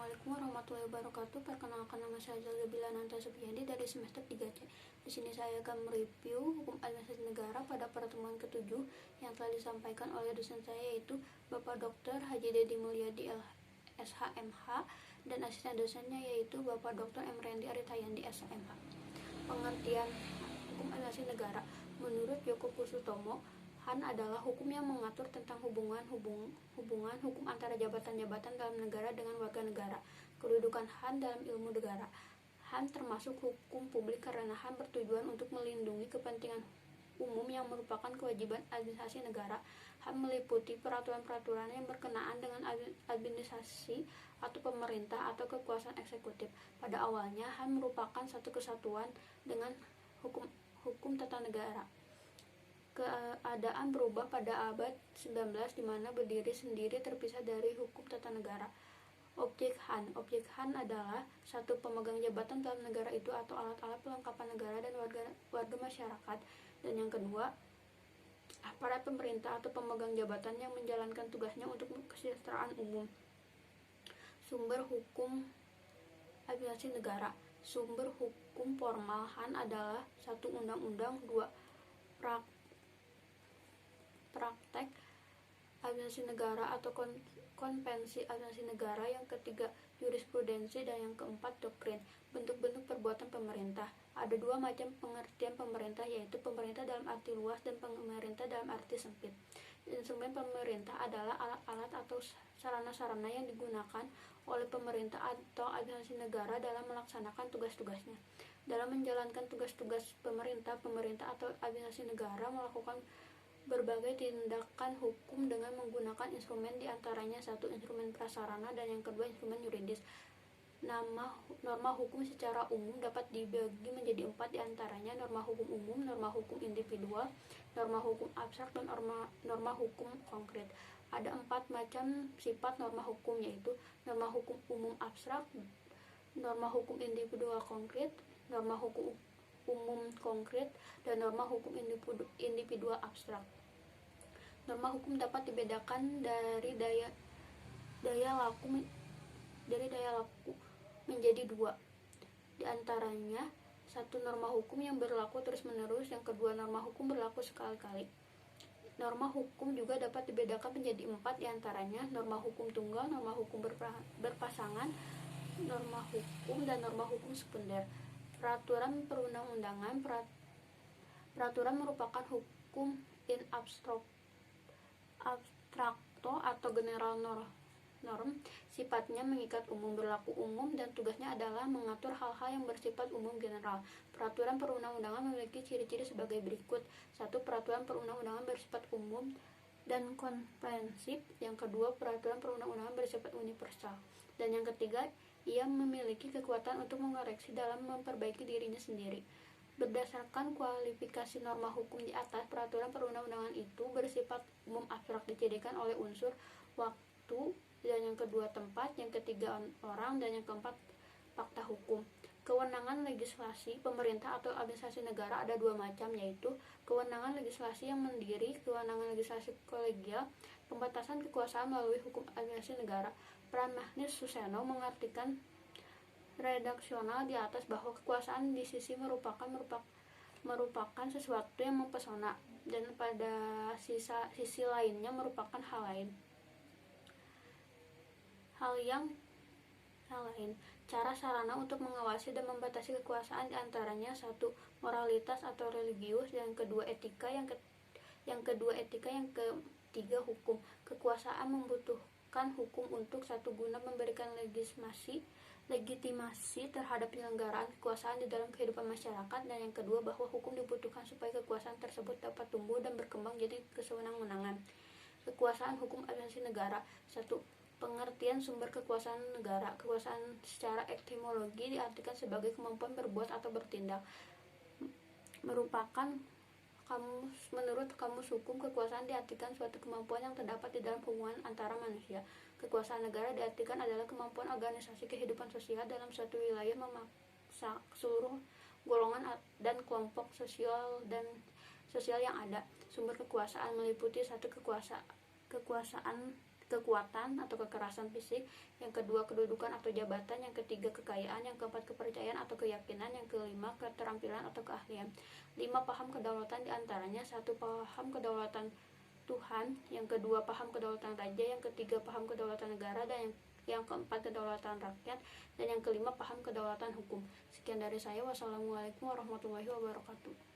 Assalamualaikum warahmatullahi wabarakatuh. Perkenalkan, nama saya Zalzabila Nanta Supriyadi dari semester 3C. Di sini saya akan mereview hukum administrasi negara pada pertemuan ke-7 yang telah disampaikan oleh dosen saya, yaitu Bapak Dr. Haji Dedi Mulyadi SHMH, dan asisten dosennya yaitu Bapak Dr. M. Rendi Aritayandi SHMH. Pengertian hukum administrasi negara menurut Joko Kusutomo, HAN adalah hukum yang mengatur tentang hubungan hukum antara jabatan-jabatan dalam negara dengan warga negara. Kedudukan HAN dalam ilmu negara. HAN termasuk hukum publik karena HAN bertujuan untuk melindungi kepentingan umum yang merupakan kewajiban administrasi negara. HAN meliputi peraturan-peraturan yang berkenaan dengan administrasi atau pemerintah atau kekuasaan eksekutif. Pada awalnya, HAN merupakan satu kesatuan dengan hukum tata negara. Keadaan berubah pada abad 19 di mana berdiri sendiri terpisah dari hukum tata negara. Objek HAN adalah satu, pemegang jabatan dalam negara itu atau alat-alat pelengkapan negara dan warga masyarakat, dan yang kedua, aparat pemerintah atau pemegang jabatan yang menjalankan tugasnya untuk kesejahteraan umum. Sumber hukum administrasi negara. Sumber hukum formal HAN adalah 1. Undang-undang, 2. Praktek administrasi negara atau konvensi administrasi negara, yang ketiga jurisprudensi, dan yang keempat doktrin. Bentuk-bentuk perbuatan pemerintah. Ada dua macam pengertian pemerintah, yaitu pemerintah dalam arti luas dan pemerintah dalam arti sempit. Instrumen pemerintah adalah alat-alat atau sarana-sarana yang digunakan oleh pemerintah atau administrasi negara dalam melaksanakan tugas-tugasnya. Dalam menjalankan tugas-tugas pemerintah atau administrasi negara melakukan berbagai tindakan hukum dengan menggunakan instrumen, diantaranya 1. Instrumen prasarana, dan yang kedua instrumen yuridis. Norma hukum secara umum dapat dibagi menjadi 4, diantaranya norma hukum umum, norma hukum individual, norma hukum abstrak, dan norma hukum konkret. Ada 4 macam sifat norma hukum, yaitu norma hukum umum abstrak, norma hukum individual konkret, norma hukum umum konkret, dan norma hukum individual abstrak. Norma hukum dapat dibedakan dari daya laku menjadi 2. Di antaranya, 1. Norma hukum yang berlaku terus-menerus, yang kedua norma hukum berlaku sekali-kali. Norma hukum juga dapat dibedakan menjadi 4, di antaranya norma hukum tunggal, norma hukum berpasangan, norma hukum, dan norma hukum sekunder. Peraturan perundang-undangan. Peraturan merupakan hukum in abstracto atau general norm, sifatnya mengikat umum, berlaku umum, dan tugasnya adalah mengatur hal-hal yang bersifat umum general. Peraturan perundang-undangan memiliki ciri-ciri sebagai berikut. 1. Peraturan perundang-undangan bersifat umum dan komprehensif. Yang kedua, peraturan perundang-undangan bersifat universal. Dan yang ketiga, ia memiliki kekuatan untuk mengoreksi dalam memperbaiki dirinya sendiri. Berdasarkan kualifikasi norma hukum di atas, peraturan perundang-undangan itu bersifat umum abstrak, dicirikan oleh unsur waktu, dan yang kedua tempat, yang ketiga orang, dan yang keempat fakta hukum. Kewenangan legislasi pemerintah atau administrasi negara ada 2 macam, yaitu kewenangan legislasi yang mandiri, kewenangan legislasi kolegial, pembatasan kekuasaan melalui hukum administrasi negara. Pramagnis Suseno mengartikan redaksional di atas bahwa kekuasaan di sisi merupakan sesuatu yang mempesona, dan pada sisi lainnya merupakan hal lain. Cara sarana untuk mengawasi dan membatasi kekuasaan diantaranya 1. Moralitas atau religius, yang kedua etika, yang ketiga hukum. Kekuasaan membutuhkan hukum untuk 1. Guna memberikan legitimasi terhadap penyelenggaraan kekuasaan di dalam kehidupan masyarakat, dan yang kedua bahwa hukum dibutuhkan supaya kekuasaan tersebut dapat tumbuh dan berkembang jadi kesewenang-wenangan. Kekuasaan hukum administrasi negara. 1. Pengertian sumber kekuasaan negara. Kekuasaan secara etimologi diartikan sebagai kemampuan berbuat atau bertindak. Menurut kamus hukum, kekuasaan diartikan suatu kemampuan yang terdapat di dalam hubungan antara manusia. Kekuasaan negara diartikan adalah kemampuan organisasi kehidupan sosial dalam suatu wilayah memaksa seluruh golongan dan kelompok sosial yang ada. Sumber kekuasaan meliputi 1. Kekuasaan kekuatan atau kekerasan fisik, yang kedua kedudukan atau jabatan, yang ketiga kekayaan, yang keempat kepercayaan atau keyakinan, yang kelima keterampilan atau keahlian. 5. Paham kedaulatan diantaranya: 1. Paham kedaulatan Tuhan, yang kedua paham kedaulatan raja, yang ketiga paham kedaulatan negara, dan yang keempat kedaulatan rakyat, dan yang kelima paham kedaulatan hukum. Sekian dari saya. Wassalamualaikum warahmatullahi wabarakatuh.